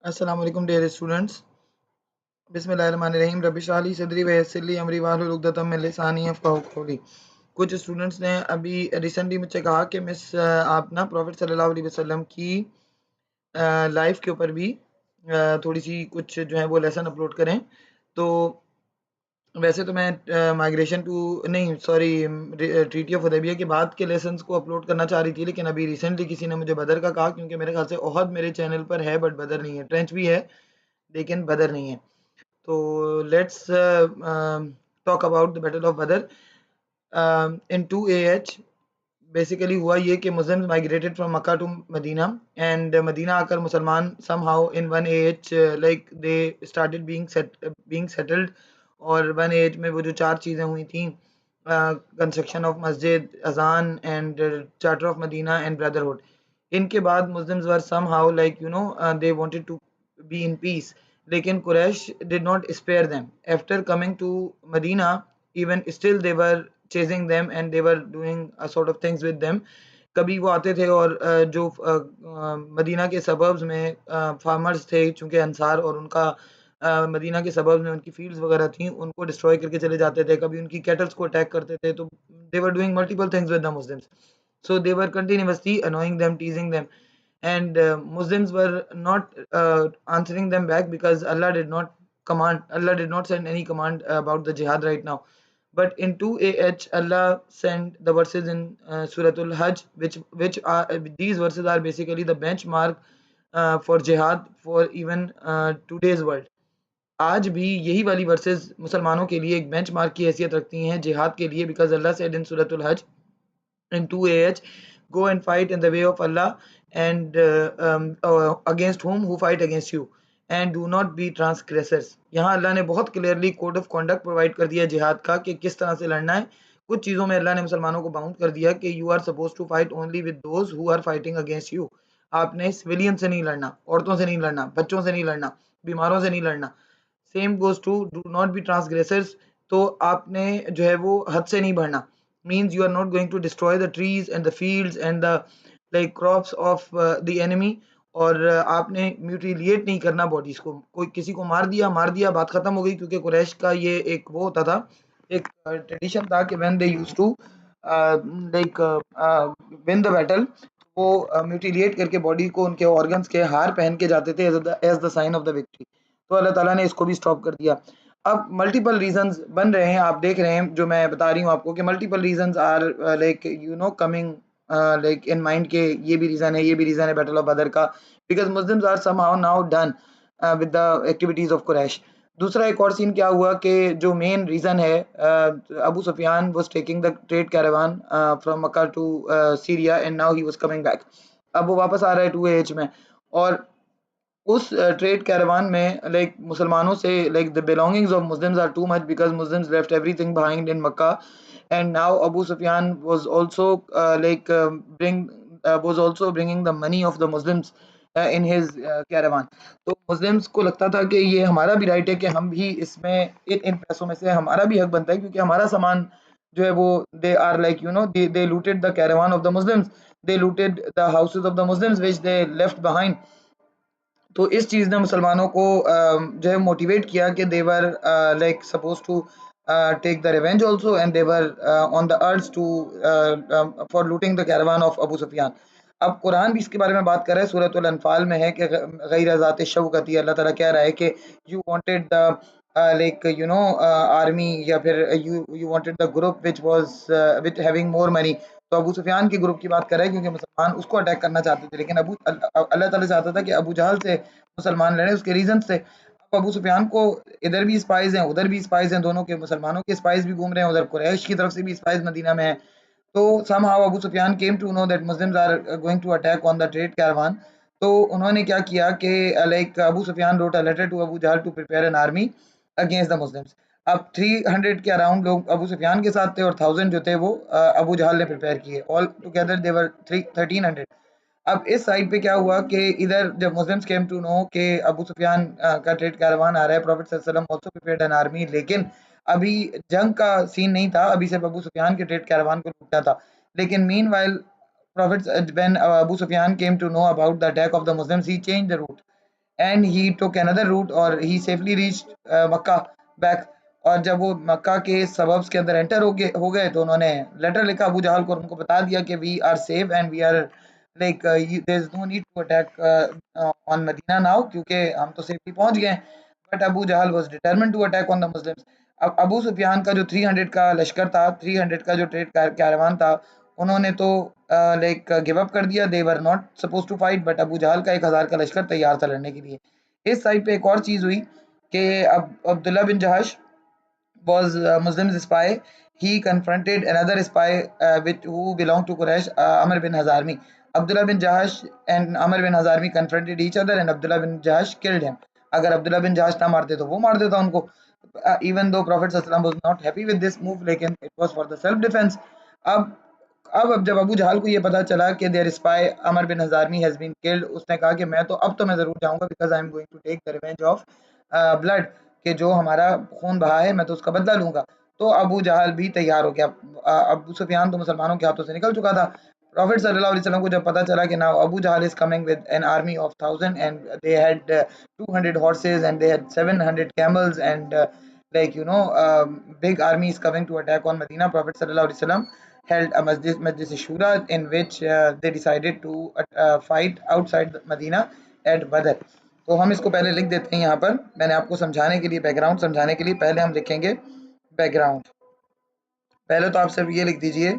अस्सलाम वालेकुम dear students. बिस्मिल्लाहिर्रहमानिर्रहीम। रब्बि इश्रह ली सदरी व यस्सिर ली अमरी वाहलुल उक़दतम मिन लिसानी यफ़क़हू क़ौली। कुछ स्टूडेंट्स ने अभी रिसेंटली मुझसे कहा कि मिस आप ना प्रॉफिट सल्लल्लाहु अलैहि वसल्लम की लाइफ के ऊपर भी थोड़ी सी कुछ जो है वो लेसन अपलोड करें। तो वैसे तो मैं माइग्रेशन टू नहीं सॉरी ट्रीटी ऑफ हुदैबिया के बाद के लेसन्स को अपलोड करना चाह रही थी, लेकिन अभी रिसेंटली किसी ने मुझे बदर का कहा, क्योंकि मेरे ख्याल से ओहद मेरे चैनल पर है बट बदर नहीं है। ट्रेंच भी है लेकिन बदर नहीं है। तो let's talk about the battle of Badr in 2 AH। Basically हुआ ये कि Muslims migrated from Mecca to Medina, and Medina आकर मुसलमान somehow in 1 AH like they started being settled. और 1 AH में वो जो 4 चीज़ें हुई थी, कंस्ट्रक्शन ऑफ मस्जिद, अजान and charter of Medina and brotherhood. इनके बाद Muslims were somehow like they wanted to be in peace, लेकिन Quraysh did not spare them after coming to Medina. even still they were chasing them and they were doing a sort of things with them। कभी वो आते थे और जो Medina के suburbs में farmers थे, चूंकि अंसार और उनका मदीना के सबर्ब्स में उनकी फील्ड्स वगैरह थी, उनको डिस्ट्रॉय करके चले जाते थे। कभी उनकी कैटल्स को अटैक करते थे। तो they were doing multiple things with the Muslims, so they were continuously annoying them, teasing them, and Muslims were not answering them back because Allah did not send any command about the jihad right now. But in 2 AH, Allah sent the verses in Suratul Hajj, which are these verses are basically the benchmark for jihad for even today's world। आज भी यही वाली versus मुसलमानों के लिए एक benchmark की हैसियत रखती हैं जिहाद के लिए, बिकॉज अल्लाह सेड इन सूरतुल हज in 2 AH, go and fight in the way of Allah, and against whom who fight against you, and do not be transgressors। यहाँ अल्लाह ने बहुत clearly code of conduct provide कर दिया जिहाद का कि किस तरह से लड़ना है। कुछ चीज़ों में अल्लाह ने मुसलमानों को बाउंड कर दिया कि you are suppose to fight only with those who are fighting against you. आपने सिविलियन से नहीं लड़ना, औरतों से नहीं लड़ना, बच्चों से नहीं लड़ना, बीमारों से नहीं लड़ना। Same goes to do not be transgressors. तो आपने जो है वो हद से नहीं बढ़ना, means you are not going to destroy the trees and the fields and the like crops of the enemy। और आपने म्यूटिलिएट नहीं करना बॉडीज को। कोई किसी को मार दिया बात खत्म हो गई, क्योंकि कुरैश का ये एक वो होता था, एक ट्रेडिशन था कि when they used to like win the battle, वो म्यूटिलिएट करके बॉडी को, उनके ऑर्गन्स के हार पहन के जाते थे as the sign of the victory. तो अल्लाह ताला ने इसको भी स्टॉप कर दिया। अब मल्टीपल रीजंस बन रहे हैं, आप देख रहे हैं जो मैं बता रही हूँ आपको कि multiple reasons are like coming like in mind के ये भी रीजन है, ये भी रीजन है बैटल ऑफ बदर का, because Muslims are somehow now done with the activities of Quraish. दूसरा एक और सीन क्या हुआ कि जो मेन रीजन है, Abu Sufyan was taking the trade caravan from Mecca to Syria, and now he was coming back. अब वो वापस आ रहा है 2 AH में, और उस ट्रेड कैरावान में लाइक मुसलमानों से like the belongings of Muslims are too much, because Muslims left everything behind in Mecca. And now Abu Sufyan was also like bring was also bringing the money of the Muslims in his caravan। तो Muslims को लगता था कि ये हमारा भी right है कि हम भी इसमें इन पैसों में से हमारा भी हक बनता है, क्योंकि हमारा सामान जो है वो they are like they looted the caravan of the Muslims, they looted the houses of the Muslims which they left behind. तो इस चीज़ ने मुसलमानों को जो है मोटिवेट किया कि they were like suppose to take the revenge also, and they were on the urge to for looting the caravan of Abu Sufyan. अब कुरान भी इसके बारे में बात कर रहा है, सूरतुल अनफाल में है कि गैर ज़ात शौकती, अल्लाह ताला कह रहा है कि you wanted the like army, या फिर you wanted the group which was with having more money. तो अबू सुफियान के ग्रुप की बात कर रहा है, क्योंकि मुसलमान उसको अटैक करना चाहते थे, लेकिन अल्लाह ताला चाहता था कि अबू जहल से मुसलमान लड़े, उसके रीजन से। अब अबू सुफियान को इधर भी स्पाइस हैं, उधर भी स्पाइस हैं, दोनों के मुसलमानों के स्पाइस भी घूम रहे हैं, उधर कुरैश की तरफ से भी स्पाइस मदीना में है। तो somehow Abu Sufyan came to know that Muslims are going to attack on the trade caravan. तो उन्होंने क्या किया कि like Abu Sufyan wrote a letter to Abu Jahl to prepare an army against the Muslims. अब 300 के around लोग अबू सुफियान के साथ थे, और 1000 जो थे वो अबू जहल ने प्रिपेयर किए। ऑल टुगेदर दे वर 1300। अब इस साइड पे क्या हुआ कि इधर जब मुस्लिम्स केम टू नो कि अबू सुफियान का ट्रेड कैरावान आ रहा है, प्रॉफिट सल्लल्लाहु अलैहि वसल्लम आल्सो प्रिपेयर्ड एन आर्मी, लेकिन अभी जंग का सीन नहीं था, अभी सिर्फ अबू सुफियान के ट्रेड कैरावान को लूटना था। लेकिन meanwhile Prophet when Abu Sufyan came to know about the attack of the Muslims, he changed the route, and he took another route or he safely reached Makkah back. और जब वो मक्का के suburbs के अंदर एंटर हो गए तो उन्होंने लेटर लिखा अबू जहल को और उनको बता दिया कि we are safe and we are like there is no need to attack on Medina now, क्योंकि हम तो सेफली पहुंच गए हैं। But Abu Jahl was determined to attack on the Muslims. अब अबू सुफियान का जो 300 का लश्कर था, 300 का जो ट्रेड कैरावान था, उन्होंने तो लाइक गिव अप कर दिया। They were not suppose to fight, but Abu Jahl का 1000 का लश्कर तैयार था लड़ने के लिए। इस साइड पे एक और चीज हुई कि अब अब्दुल्ला बिन जहाश was Muslim's spy. He confronted another spy who belonged to Quraysh, Amr bin Hazarmi. Abdullah bin Jahash and Amr bin Hazarmi confronted each other, and Abdullah bin Jahash killed him. अगर अब्दुल्ला बिन जहाश ना मारते तो वो मार देता उनको। इवन दो प्रॉफिट सल्लल्लाहु अलैहि वसल्लम was not happy with this move, लेकिन it was for the self defense। अब अब जब अबू जहाल को ये पता चला कि their spy Amr bin Hazrami has been killed, उसने कहा कि मैं तो अब तो मैं जरूर जाऊंगा, because I am going to take the revenge of blood, कि जो हमारा खून बहा है मैं तो उसका बदला लूंगा। तो अबू जहल भी तैयार हो गया। अबू सुफियान तो मुसलमानों के हाथों से निकल चुका था। प्रॉफिट सल्लल्लाहु अलैहि वसल्लम को जब पता चला कि now Abu Jahl is coming with an army of 1000 and they had 200 horses and they had 700 camels and like big army is coming to attack on Medina, Prophet sallallahu alaihi wasallam held a Majlis Shura in which they decided to fight outside Medina at Badr। तो हम इसको पहले लिख देते हैं यहाँ पर, मैंने आपको समझाने के लिए, बैकग्राउंड समझाने के लिए पहले हम लिखेंगे बैकग्राउंड। पहले तो आप सिर्फ ये लिख दीजिए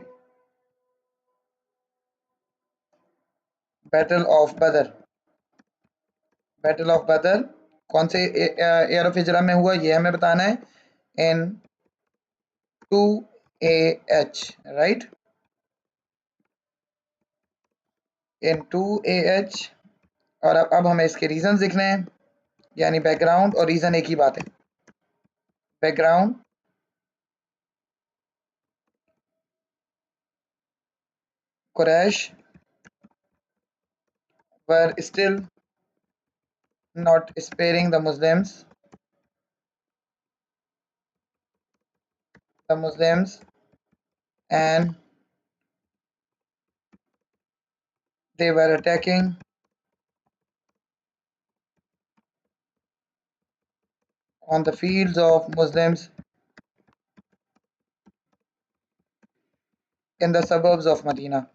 बैटल ऑफ बदर। बैटल ऑफ बदर कौन से ईयर ऑफ हिजरा में हुआ ये हमें बताना है, इन 2 AH, राइट, इन 2 AH। और अब हमें इसके रीजन लिखने हैं, यानी बैकग्राउंड और रीजन एक ही बात है। Background Quraysh were still not sparing the Muslims, and they were attacking on the fields of Muslims in the suburbs of Medina.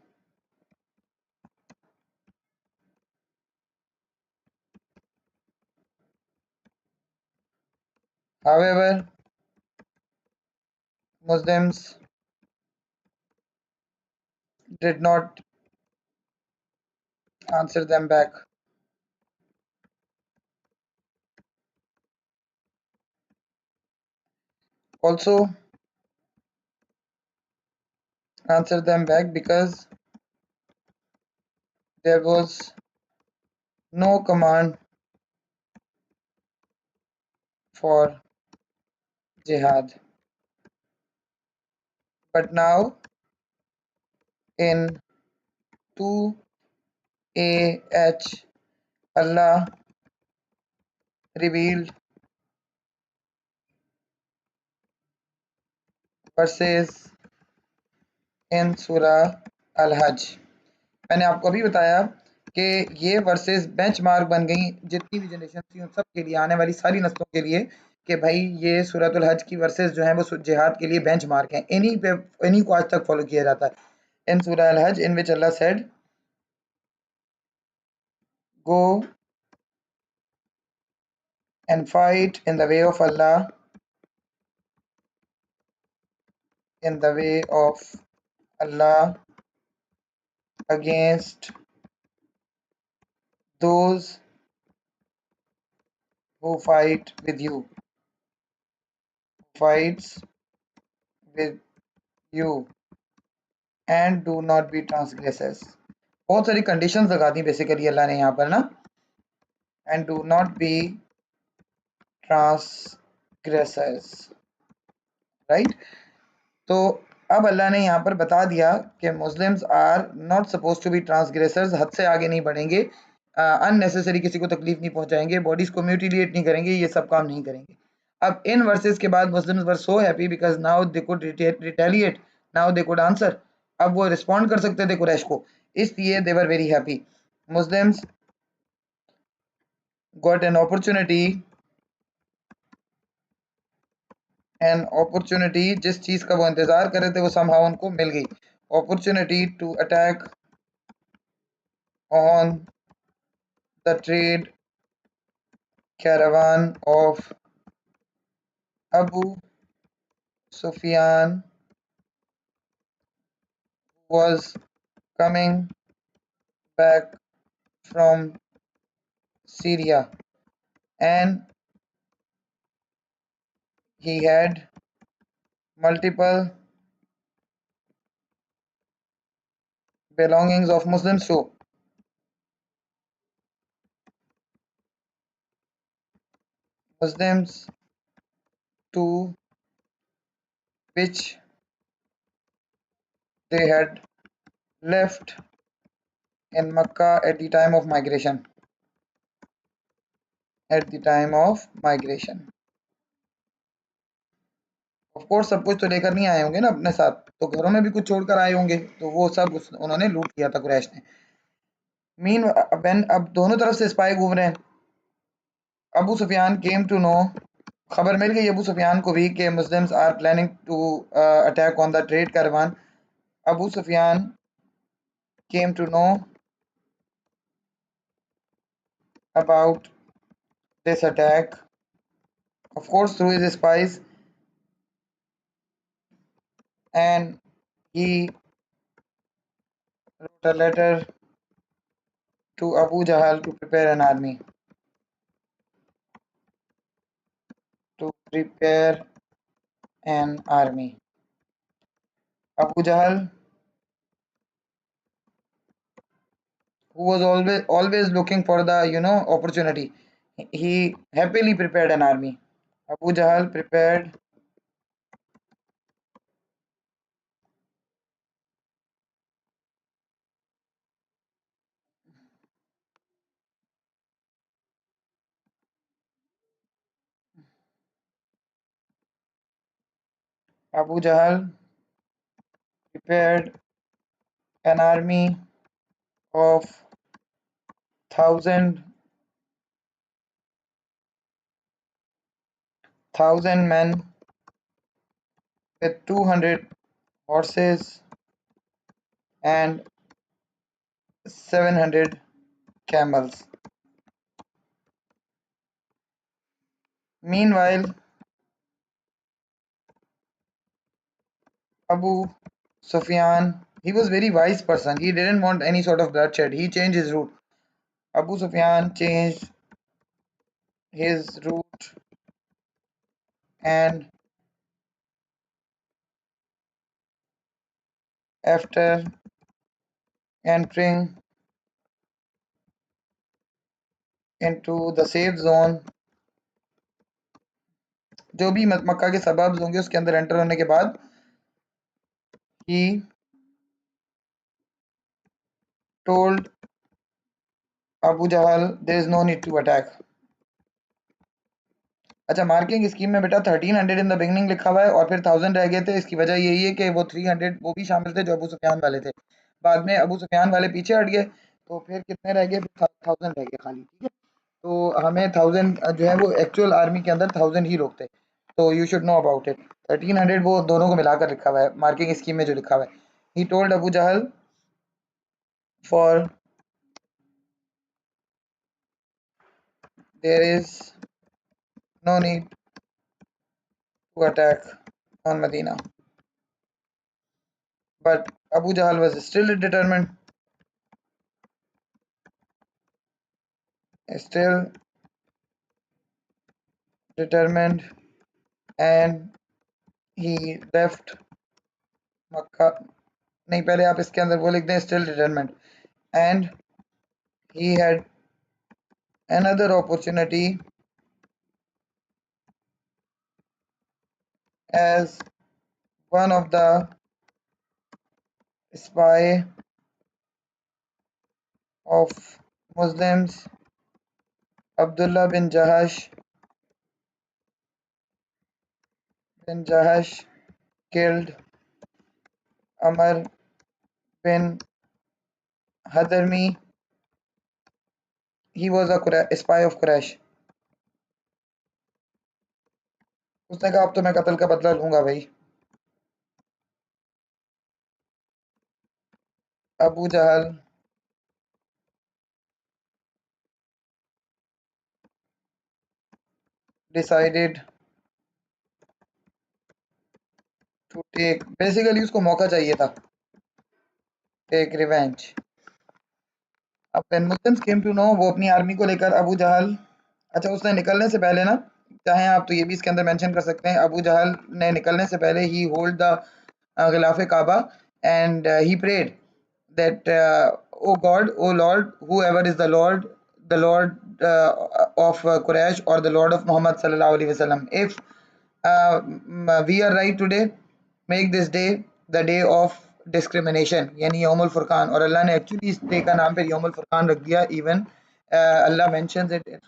However, Muslims did not answer them back. Also, answer them back because there was no command for jihad. But now in 2 AH, Allah revealed verses in Surah Al-Hajj। मैंने आपको अभी बताया कि ये versus benchmark बन गई जितनी भी जनरेशन थी उन सब के लिए, आने वाली सारी नस्लों के लिए, कि भाई ये सूरतुल हज की वर्सेस जो हैं वो जिहाद के लिए बेंचमार्क हैं। इन्हीं को आज तक फॉलो किया जाता है। इन Surah al Hajj in which Allah said, go and fight in the way of Allah, in the way of Allah against those who fight with you, fights with you, and do not be transgressors। बहुत सारी conditions लगा दी basically अल्लाह ने यहाँ पर ना, and do not be transgressors, right. तो अब Allah ने यहाँ पर बता दिया कि Muslims are not suppose to be transgressors, हद से आगे नहीं बढ़ेंगे, अननेसेसरी किसी को तकलीफ नहीं पहुंचाएंगे, बॉडीज को म्यूटिलेट नहीं करेंगे, ये सब काम नहीं करेंगे। अब इन वर्सेस के बाद Muslims were so happy because now they could retaliate, now they could answer. अब वो रिस्पॉन्ड कर सकते थे कुरैश को, इसलिए they were very happy. Muslims got an opportunity, जिस चीज का वो इंतजार कर रहे थे वो somehow उनको मिल गई, opportunity to attack on the trade caravan of Abu Sufyan was coming back from Syria, and he had multiple belongings of Muslims too. Muslims too, which they had left in Mecca at the time of migration. At the time of migration. Of course सब कुछ तो लेकर नहीं आए होंगे ना अपने साथ, तो घरों में भी कुछ छोड़कर आए होंगे, तो वो सब उन्होंने लूट किया था कुरैश ने। मीन व्हेन अब दोनों तरफ से स्पाई घूम रहे हैं। Abu Sufyan came to know, खबर मिल गई अबू सुफियान को भी कि Muslims are planning to attack on the trade caravan. Abu Sufyan came to know about this attack, of course through his spies, and he wrote a letter to Abu Jahl to prepare an army. To prepare an army. Abu Jahl, who was always looking for the opportunity, he happily prepared an army. Abu Jahl prepared Abu Jahl prepared an army of 1,000 men with 200 horses and 700 camels. Meanwhile, Abu Sufyan, he was very wise person. He didn't want any sort of bloodshed. He changed his route. Abu Sufyan changed his route and after entering into the safe zone, जो भी मक्का के suburbs होंगे उसके अंदर enter होने के बाद he told Abu Jahl there is no need to attack. अच्छा, मार्किंग स्कीम में बेटा 1300 इन द बिगनिंग लिखा हुआ है और फिर 1000 रह गए थे। इसकी वजह यही है कि वो 300 वो भी शामिल थे जो अबू सुफियान वाले थे। बाद में अबू सुफियान वाले पीछे हट गए, तो फिर कितने रह गए? 1000 रह गए खाली, ठीक है। तो हमें 1000 जो है वो एक्चुअल आर्मी के अंदर 1000 ही लोग थे, तो you should know about it. 1300 वो दोनों को मिलाकर लिखा हुआ है मार्किंग स्कीम में जो लिखा हुआ है। He told Abu Jahl for there is no need to attack on Medina. But Abu Jahl was still determined, and he left Makkah. नहीं, पहले आप इसके अंदर वो लिख दें still determined, and he had another opportunity as one of the spy of Muslims, Abdullah bin Jahash killed Amr bin Hadrami He was a spy of Quraysh. उसने कहा अब तो मैं कत्ल का बदला लूंगा भाई. Abu Jahl decided to take, basically उसको मौका चाहिए था, take revenge. अब when Muslims came to know, वो अपनी आर्मी को लेकर अबू जहल, अच्छा उसने निकलने से पहले ना, चाहे आप तो ये भी इसके अंदर मेंशन कर सकते हैं, अबू जहल ने निकलने से पहले ही होल्ड द गिलाफ Kaaba and he prayed that oh God, oh Lord, whoever is the Lord of Quraysh or the Lord of Muhammad sallallahu alaihi wasallam, if we are right today, make this day the day of discrimination, यानी यौमुल फुरकान. और अल्लाह ने actually इस day का नाम फिर यौमुल फुरकान रख दिया. Even Allah mentions it in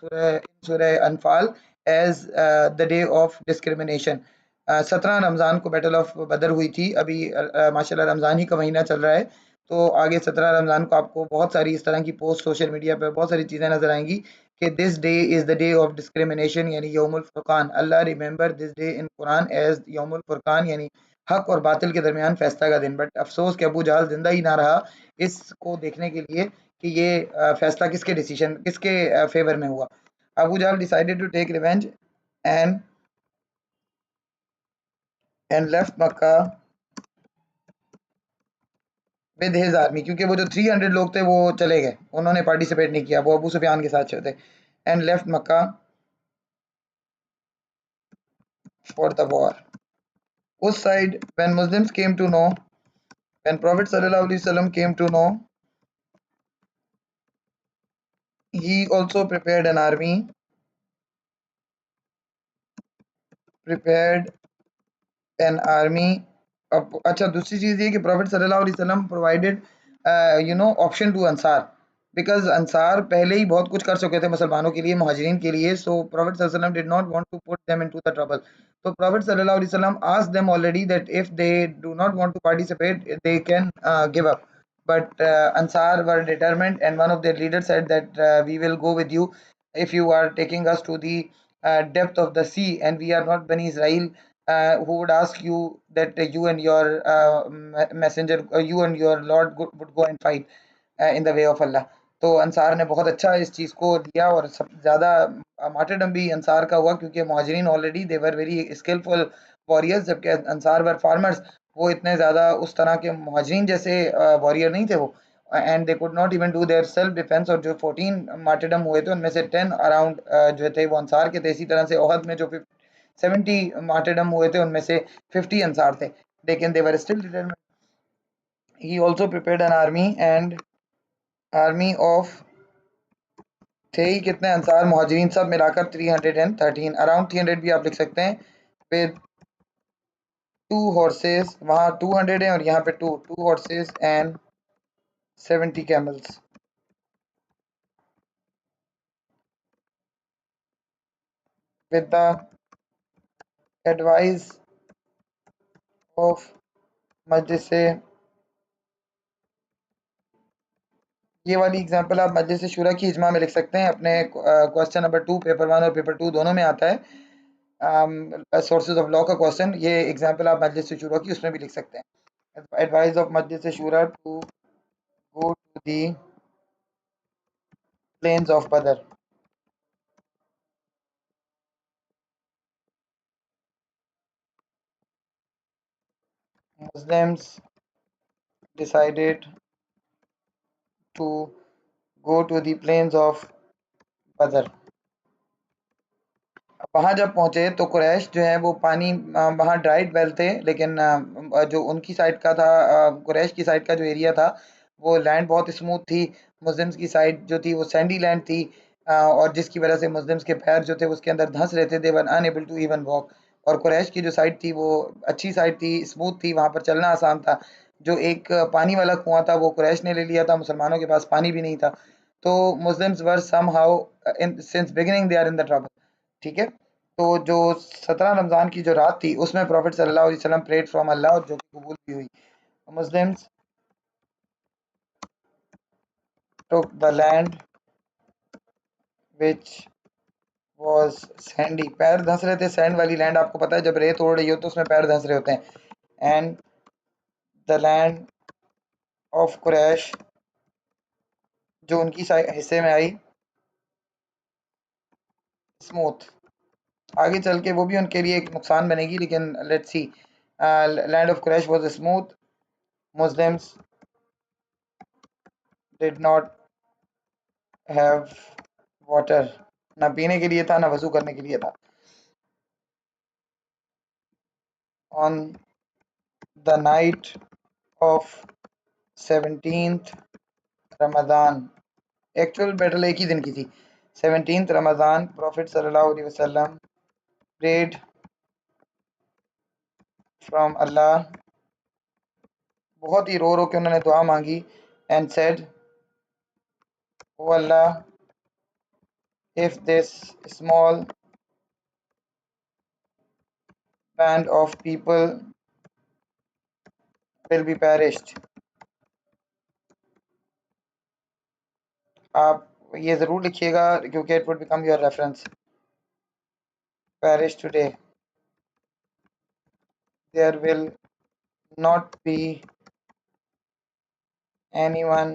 Surah Anfal as the day of discrimination. 17 रमज़ान को बैटल ऑफ बदर हुई थी. अभी माशाल्लाह रमज़ान ही का महीना चल रहा है, तो आगे 17 रमज़ान को आपको बहुत सारी इस तरह की पोस्ट सोशल मीडिया पर बहुत सारी चीज़ें नज़र आएंगी कि this day is the day of discrimination, यानी यौमुल फुरकान. Allah remember this day in Quran as यौमुल फुरकान, यानी हक और बातिल के दरमियान फैसला का दिन. बट अफसोस कि अबू जहल जिंदा ही ना रहा इसको देखने के लिए कि ये फैसला किसके फेवर में हुआ. Abu Jahl decided to take revenge and left Mecca with his army, क्योंकि वो जो 300 लोग थे वो चले गए, उन्होंने पार्टिसिपेट नहीं किया, वो अबू सुफियान के साथ थे. And left Mecca for the war. उस side when Muslims came to know, when prophet सल्लल्लाहु अलैहि वसल्लम came to know, he also prepared an army. अब अच्छा दूसरी चीज़ ये कि प्रॉफिट सल्लल्लाहु अलैहि वसल्लम provided option to Ansar, because Ansar पहले ही बहुत कुछ कर चुके थे मुसलमानों के लिए, मुहाजिरीन के लिए. सो प्रॉफिट सल्लल्लाहु अलैहि वसल्लम did not want to put them into the trouble. तो प्रॉफिट सल्लल्लाहु अलैहि वसल्लम asked them already that if they do not want to participate they can give up. But Ansar were determined, and one of their leaders said that we will go with you if you are taking us to the depth of the sea, and we are not Bani Israel who would ask you that you and your messenger, you and your Lord would go and fight in the way of Allah. तो अंसार ने बहुत अच्छा इस चीज़ को लिया, और सब ज़्यादा मार्टरडम भी अंसार का हुआ, क्योंकि मुहाजिरीन already they were very skilful warriors, जबकि अंसार वर फार्मर्स. वो इतने ज़्यादा उस तरह के मुहाजिरीन जैसे वॉरियर नहीं थे वो, and they could not even do their self defence. और जो 14 मार्टरडम हुए थे उनमें से 10 अराउंड जो थे वो अंसार के थे. इसी तरह से ओहद में जो 70 मार्टरडम हुए थे उनमें से 50 अंसार थे, लेकिन they were still determined. He also prepared an army, and army of थे ही कितने अंसार मुहाजिरीन सब मिलाकर 313, अराउंड 300 भी आप लिख सकते हैं, विद 2 horses. वहाँ 200 है और यहाँ पे 2 horses and 70 camels. With the advice of मजलिस, ये वाली एग्जांपल आप मजलिस शूरा की इजमा में लिख सकते हैं. अपने क्वेश्चन नंबर 2 पेपर 1 और पेपर 2 दोनों में आता है सोर्सेज ऑफ लॉ का क्वेश्चन. ये एग्जांपल आप मजलिस शूरा की उसमें भी लिख सकते हैं. एडवाइस ऑफ मजलिस शूरा to go to the plains of Badr. Muslims decided to go to the plains of Badr. वहाँ जब पहुँचे तो कुरैश जो है वो पानी वहाँ ड्राइड वेल थे, लेकिन जो उनकी साइड का था, कुरैश की साइड का जो एरिया था वो लैंड बहुत स्मूथ थी. मुस्लिम्स की साइड जो थी वो सैंडी लैंड थी, और जिसकी वजह से मुस्लिम्स के पैर जो थे उसके अंदर धंस रहे थे. दे were unable to even walk. और कुरैश की जो साइड थी वो अच्छी साइड थी, स्मूथ थी, वहाँ पर चलना आसान था. जो एक पानी वाला कुआं था वो कुरैश ने ले लिया था, मुसलमानों के पास पानी भी नहीं था. तो Muslims were somehow in since beginning they are in the trouble. ठीक है. तो जो 17 रमज़ान की जो रात थी उसमें प्रॉफिट सल्लल्लाहु अलैहि वसल्लम प्रेड फ्रॉम अल्लाह, और जो कि कबूल भी हुई. Muslims took the land which was sandy. पैर धंस रहे थे सैंड वाली लैंड, आपको पता है जब रेत उड़ रही हो तो उसमें पैर धंस रहे होते हैं। And the land of Quraysh, जो उनकी हिस्से में आई, स्मूथ। आगे चल के वो भी उनके लिए एक नुकसान बनेगी, लेकिन let's see. Land of Quraysh was smooth, Muslims did not have water, ना पीने के लिए था ना वजू करने के लिए था। On the night of 17th Ramzan, actual battle एक ही दिन की थी। 17th रमज़ान, प्रॉफिट सल्लल्लाहु अलैहि वसल्लम prayed from अल्लाह, बहुत ही रो रो के उन्होंने दुआ मांगी। And said, O Allah, if this small band of people will be perished, आप ये ज़रूर लिखिएगा क्योंकि it would become your reference, perish today, there will not be anyone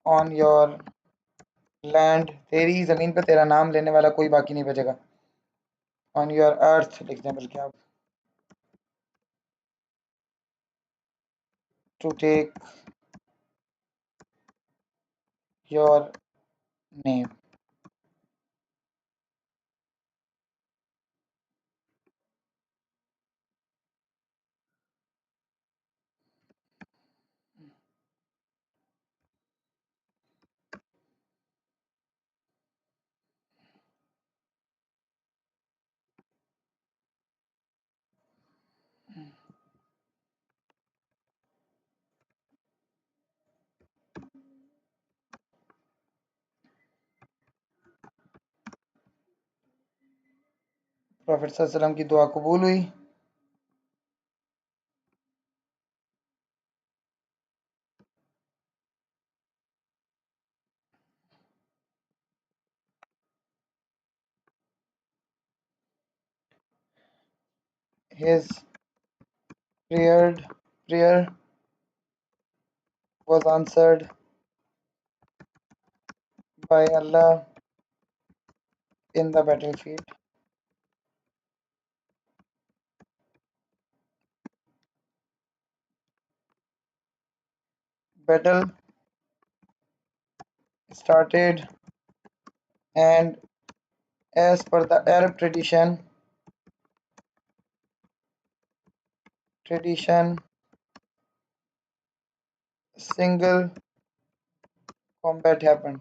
on your land, तेरी ज़मीन पे तेरा नाम लेने वाला कोई बाकी नहीं बचेगा। on your earth लिख दें बल्कि आप, to take your name। Profit सल्लल्लाहु अलैहि वसल्लम की दुआ कबूल हुई। His prayer was answered by Allah in the battlefield। Battle started, and as per the Arab tradition, single combat happened।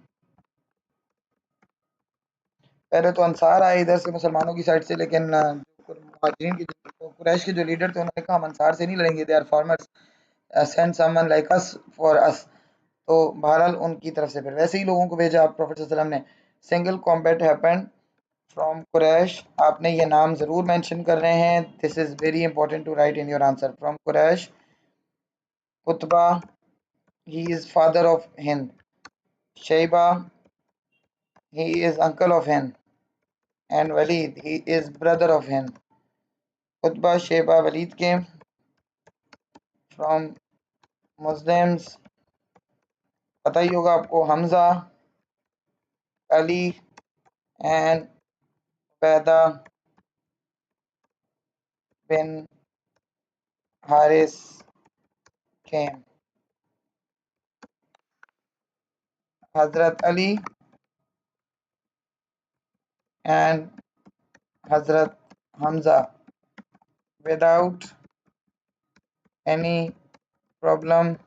पहले तो अंसार आए इधर से मुसलमानों की साइड से, लेकिन मुहाजिरीन के कुरैश के जो लीडर थे उन्होंने कहा हम अंसार से नहीं लड़ेंगे, they are farmers, send someone like us for us. तो बहरहाल उनकी तरफ से फिर वैसे ही लोगों को भेजा प्रॉफिट सल्लल्लाहु अलैहि वसल्लम ने। Single combat happened from Quraysh, आपने ये नाम ज़रूर मेंशन कर रहे हैं, this is very important to write in your answer. From Quraysh, Utbah, he is father of Hind, Shaybah, he is uncle of Hind, and Walid, he is brother of Hind। Utbah, Sheba, Walid came from Muslims, पता ही होगा आपको, Hamza, Ali and पैदा बिन Haris came। Hazrat Ali and Hazrat Hamza without any problem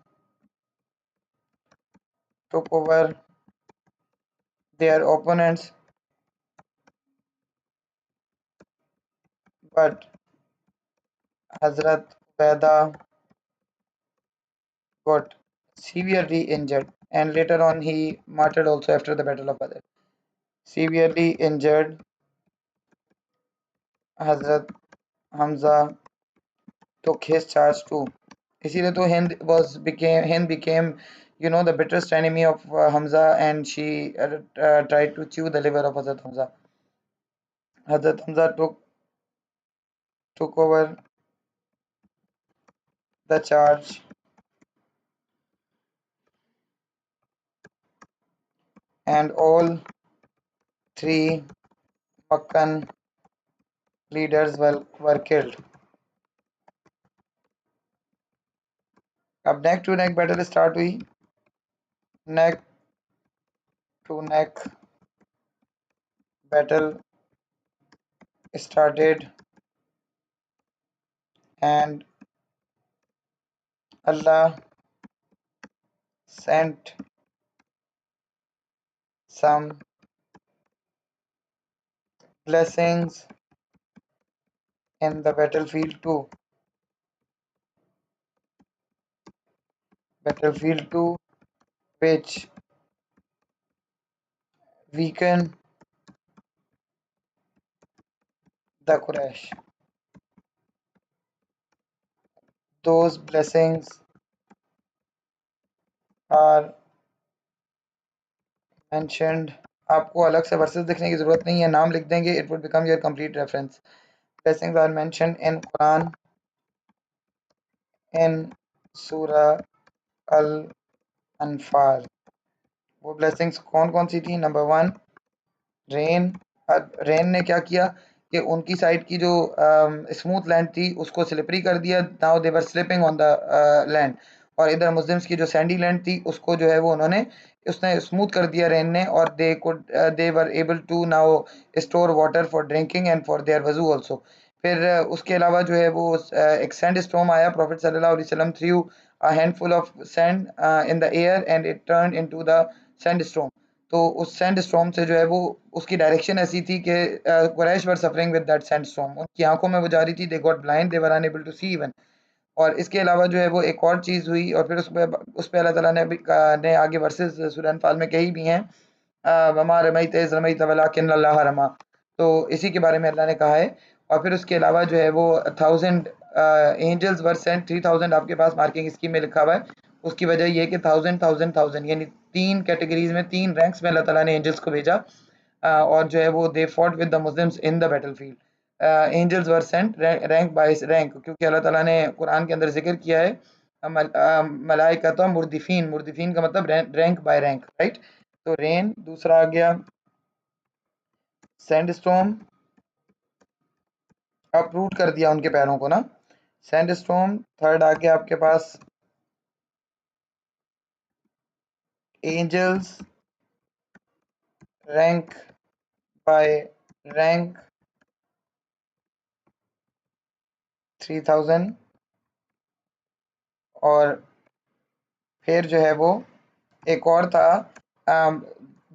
took over their opponents, but Hazrat Ubaida got severely injured, and later on he martyred also after the Battle of Badr। Severely injured, Hazrat Hamza took his charge too। इसीलिए तो Hind became You know the bitterest enemy of Hamza, and she tried to chew the liver of Hazrat Hamza. Hazrat Hamza took over the charge, and all three Makkan leaders were killed. अब neck to neck battle start हुई. Neck to neck battle started, and Allah sent some blessings in the battlefield too. Battlefield 2, which weaken the Quraysh. Those blessings are mentioned. आपको अलग से versus लिखने की जरूरत नहीं है, नाम लिख देंगे, it would become your complete reference. Blessings are mentioned in Quran in Surah Al-Anfal. वो ब्लेसिंग्स कौन कौन सी थी? Number one, rain. अब रेन ने क्या किया कि उनकी साइड की जो स्मूथ लैंड थी उसको स्लिपरी कर दिया. Now they were slipping on the land. और इधर मुस्लिम्स की जो सैंडी लैंड थी उसको जो है वो उन्होंने उसने स्मूथ कर दिया रेन ने. और they were able to now store water for drinking and for their वजू आल्सो. फिर उसके अलावा जो है वो एक सैंड स्टॉर्म आया. प्रॉफिट सल्लल्लाहु अलैहि वसल्लम through a handful of sand in the air and it turn into the sand storm. तो उस सैंड स्टॉर्म से जो है वो उसकी डायरेक्शन ऐसी थी कि Quraysh were suffering with that sand storm. उनकी आंखों में वो जा रही थी. They got blind, they were unable to see even. और इसके अलावा जो है वो एक और चीज़ हुई. और फिर उस पे अल्लाह ताला ने ने आगे वर्सेस सूरह अनफाल में कही भी हैं, वमा रमैत इज़ रमैत वलाकिन अल्लाह रमा. तो इसी के बारे में अल्लाह ने कहा है. और फिर उसके अलावा जो है वो 1000 एंजल्स वर सेंट. 3000 आपके पास मार्किंग स्कीम में लिखा हुआ है. उसकी वजह ये है कि 1000 यानी 3 कैटेगरीज में 3 रैंक्स में अल्लाह ताला ने एंजल्स को भेजा. और जो है वो they fought with the Muslims in the battlefield. Angels were sent rank by rank, क्योंकि अल्लाह ताला ने कुरान के अंदर जिक्र किया है मलाइकत मुर्दिफीन. मुर्दिफीन का मतलब रैंक बाय रैंक, राइट. तो रेन दूसरा आ गया. सैंडस्टॉर्म अपरूट कर दिया उनके पैरों को ना. सैंडस्टॉर्म. थर्ड आ गया आपके पास एंजल्स रैंक बाय रैंक 3000. और फिर जो है वो एक और था अम,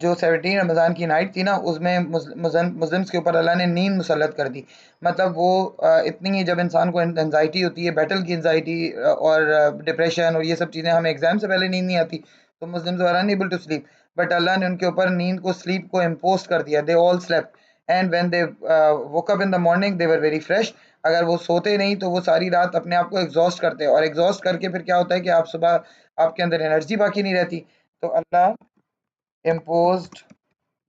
जो 17 रमज़ान की नाइट थी ना उसमें मुस्लिम्स के ऊपर अल्लाह ने नींद मुसल्लत कर दी. मतलब वो इतनी ही जब इंसान को एंजाइटी होती है, बैटल की एंजाइटी और डिप्रेशन और ये सब चीज़ें, हमें एग्जाम से पहले नींद नहीं आती, तो Muslims were unable to sleep. But Allah ने उनके ऊपर नींद को स्लीप को इम्पोज कर दिया. They all slept and when they woke up in the morning they were very fresh. अगर वो सोते नहीं तो वो सारी रात अपने आप को एग्जॉस्ट करते हैं, और एग्जॉस्ट करके फिर क्या होता है कि आप सुबह आपके अंदर एनर्जी बाकी नहीं रहती. तो अल्लाह imposed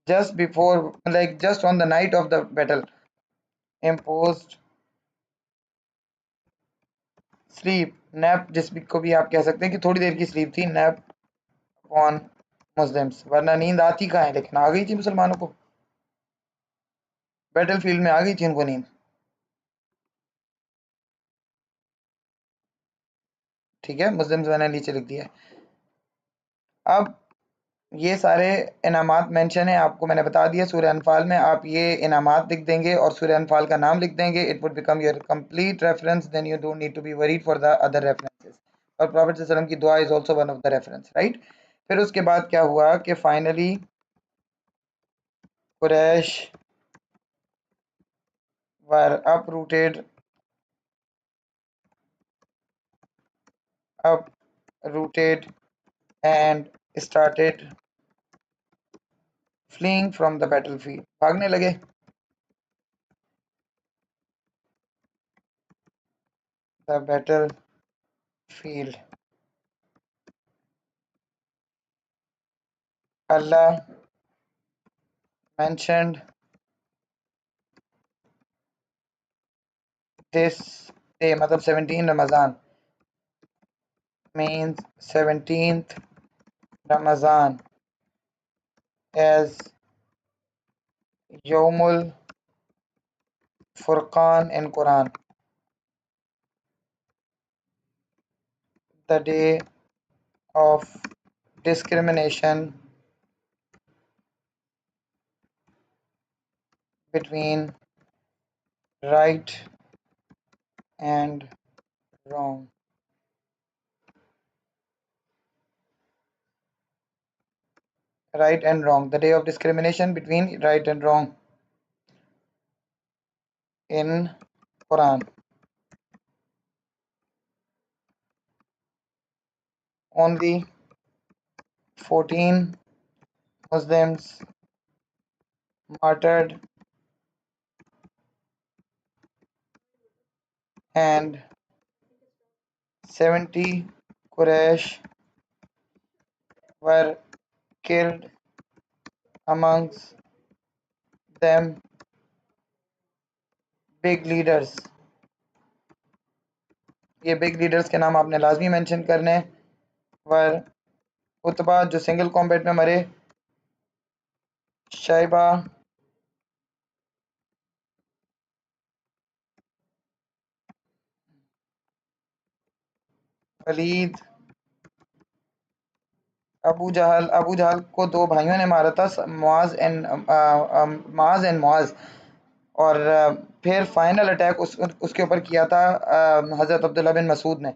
just before, like just on the night of the battle, imposed sleep nap, जिसको भी आप कह सकते हैं कि थोड़ी देर की स्लीप थी, नैप ऑन मुस्लिम्स. वरना नींद आती कहाँ है, लेकिन आ गई थी मुसलमानों को. बैटल फील्ड में आ गई थी उनको नींद. ठीक है, मुस्लिम्स मैंने नीचे लिख दिया है. अब ये सारे इनामात मेंशन है, आपको मैंने बता दिया. सूरह अनफाल में आप ये इनामात लिख देंगे और सूरह अनफाल का नाम लिख देंगे. It would become your complete reference. Then you don't need to be worried for the other references. और प्रॉफिट सल्लल्लाहु अलैहि वसल्लम की दुआ is also one of the reference, right. फिर उसके बाद क्या हुआ कि finally Quraysh were uprooted and started fleeing from the battlefield. भागने लगे. the battlefield Allah mentioned this day, matlab 17 Ramazan, means 17th Ramazan, as Yawmul Furqan in Quran, the day of discrimination between right and wrong. Right and wrong. The day of discrimination between right and wrong in Quran. Only 14 Muslims martyred and 70 Quraysh were killed, amongst them big leaders. ये big leaders के नाम आपने लाजमी mention करने हैं. वर Utba जो single combat में मरे, शाइबा, वलीद, अबू जहल को दो भाइयों ने मारा था, मुआज एंड मुआज. और फिर फाइनल अटैक उसके ऊपर किया था हज़रत अब्दुल्ला बिन मसूद ने.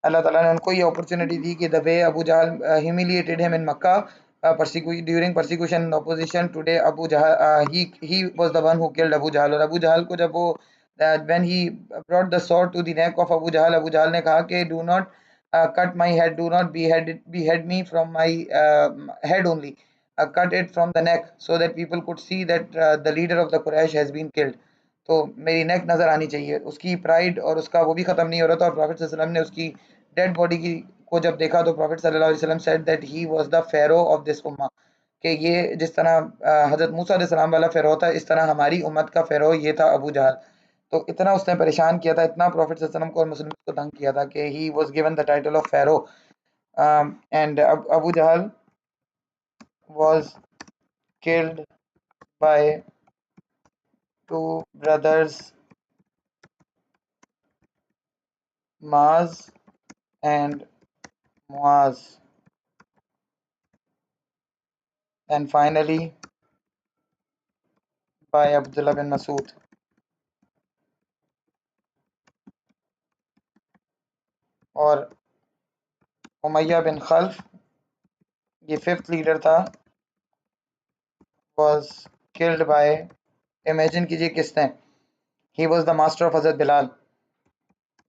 अल्लाह ताला ने उनको ये अपॉर्चुनिटी दी कि the way Abu Jahl humiliated him in Mecca during persecution and opposition today Abu Jahl he was the one who killed Abu Jahl. और अबू जहल को जब वो when he brought the sword to the neck of Abu Jahl ने कहा कि do not cut my head, do not behead me from my head only, cut it from the neck so that people could see that the leader of the Quraysh has been killed. तो मेरी नेक नज़र आनी चाहिए. उसकी pride और उसका वो भी ख़त्म नहीं हो रहा था. और प्रॉफिट सल्लल्लाहु अलैहि वसल्लम ने उसकी डेड बॉडी की को जब देखा तो प्रॉफिट सल्लल्लाहु अलैहि वसल्लम said that he was the pharaoh of this उम्मा, कि ये जिस तरह हज़रत मूसा अलैहि सलाम वाला फेरो था, इस तरह हमारी उम्मत का फेरो ये था अबू जहल. तो इतना उसने परेशान किया था, इतना प्रॉफिट सल्लल्लाहु अलैहि वसल्लम को और मुस्लिम को तंग किया था कि he was given the title of Pharaoh. And Abu Jahl was killed by two brothers, Maaz and Muaz, and finally by Abdullah bin Masood. और उमैया बिन खल्फ, ये फिफ्थ लीडर था, was killed by, इमेजिन कीजिए किसने, he was the master of Hazrat Bilal,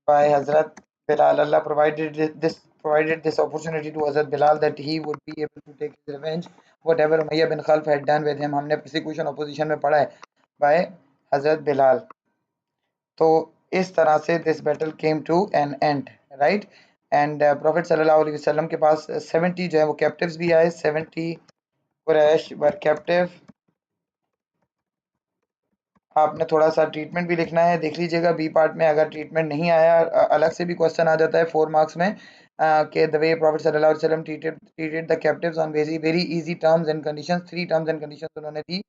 by Hazrat Bilal. Allah provided this opportunity to Hazrat Bilal that he would be able to take his revenge whatever Umayya bin Khalf had done with him. हमने persecution opposition में पढ़ा है, by Hazrat Bilal. तो इस तरह से this battle came to an end, right? And Prophet सल्लल्लाहु अलैहि वसल्लम के पास 70 जो है वो captives भी आए. 70 Quraysh were captive. आपने थोड़ा सा ट्रीटमेंट भी लिखना है, देख लीजिएगा बी पार्ट में. अगर ट्रीटमेंट नहीं आया, अलग से भी क्वेश्चन आ जाता है 4 मार्क्स में कि द वे प्रॉफिट सल्लल्लाहु अलैहि वसल्लम treated the captives on very very easy terms and conditions. 3 terms and conditions उन्होंने दी,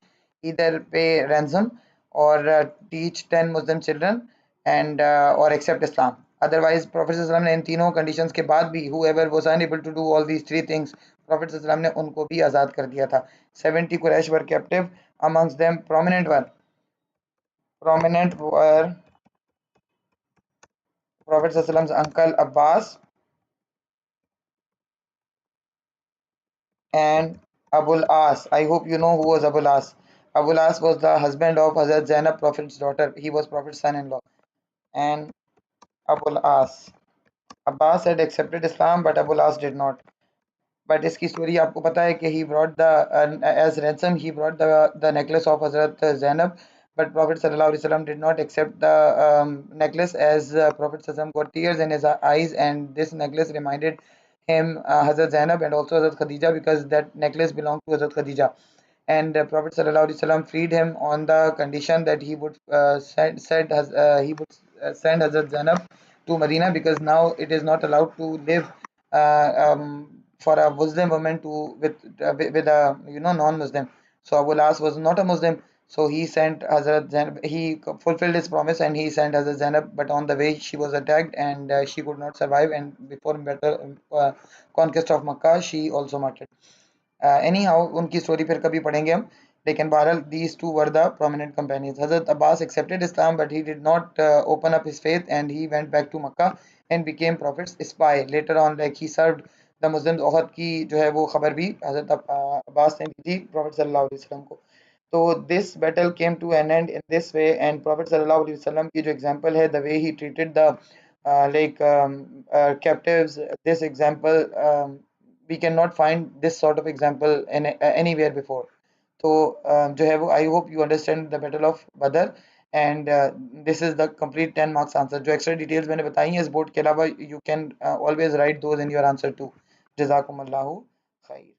ईदर पे रैंसम और टीच 10 मुस्लिम चिल्ड्रन एंड और एक्सेप्ट इस्लाम. अदरवाइज प्रॉफिट सल्लल्लाहु अलैहि वसल्लम ने इन तीनों कंडीशंस के बाद भी whoever was unable to do all these 3 things, profit सल्लल्लाहु अलैहि वसल्लम ने उनको भी आज़ाद कर दिया था. 70 कुरैश वर captive, amongst them prominent were Prophet Prophet's uncle Abbas and Abul As. I hope you know who was Abul As. Abul As was the husband of Hazrat Zainab, Prophet's daughter. He was Prophet's son-in-law. And Abul As. Abbas had accepted Islam, but Abul As did not. But इसकी story आपको पता है कि he brought the as ransom he brought the necklace of Hazrat Zainab, but Prophet sallallahu alaihi wasallam did not accept the necklace, as Prophet sallallahu alaihi wasallam got tears in his eyes, and this necklace reminded him Hazrat Zainab and also Hazrat Khadija, because that necklace belonged to Hazrat Khadija. And Prophet sallallahu alaihi wasallam freed him on the condition that he would send Hazrat Zainab to Medina, because now it is not allowed to live for a Muslim woman to with a non-Muslim. So Abu Las was not a Muslim, so he sent Hazrat Zainab. He fulfilled his promise and he sent Hazrat Zainab. But on the way she was attacked and she could not survive. And before better conquest of Makkah, she also martyred. Any how उनकी story फिर कभी पढ़ेंगे हम. लेकिन बहरहाल these two were the prominent companions. Hazrat Abbas accepted Islam, but he did not open up his faith, and he went back to Makkah and became Prophet's spy. Later on, like he served the Muslims. Uhud की जो है वो खबर भी हजरत अब्बास ने दी थी Prophet सल्लल्लाहु अलैहि वसल्लम को. तो this battle came to an end in this way, and Prophet सल्लल्लाहु अलैहि वसल्लम की जो example है, the way he treated the captives, this example, we cannot find this sort of example anywhere before. तो जो है वो, I hope you understand the battle of Badr. And this is the complete 10 marks answer. जो extra details मैंने बताई हैं इस board के अलावा, you can always write those in your answer too. जजाकुमुल्लाहु खैर.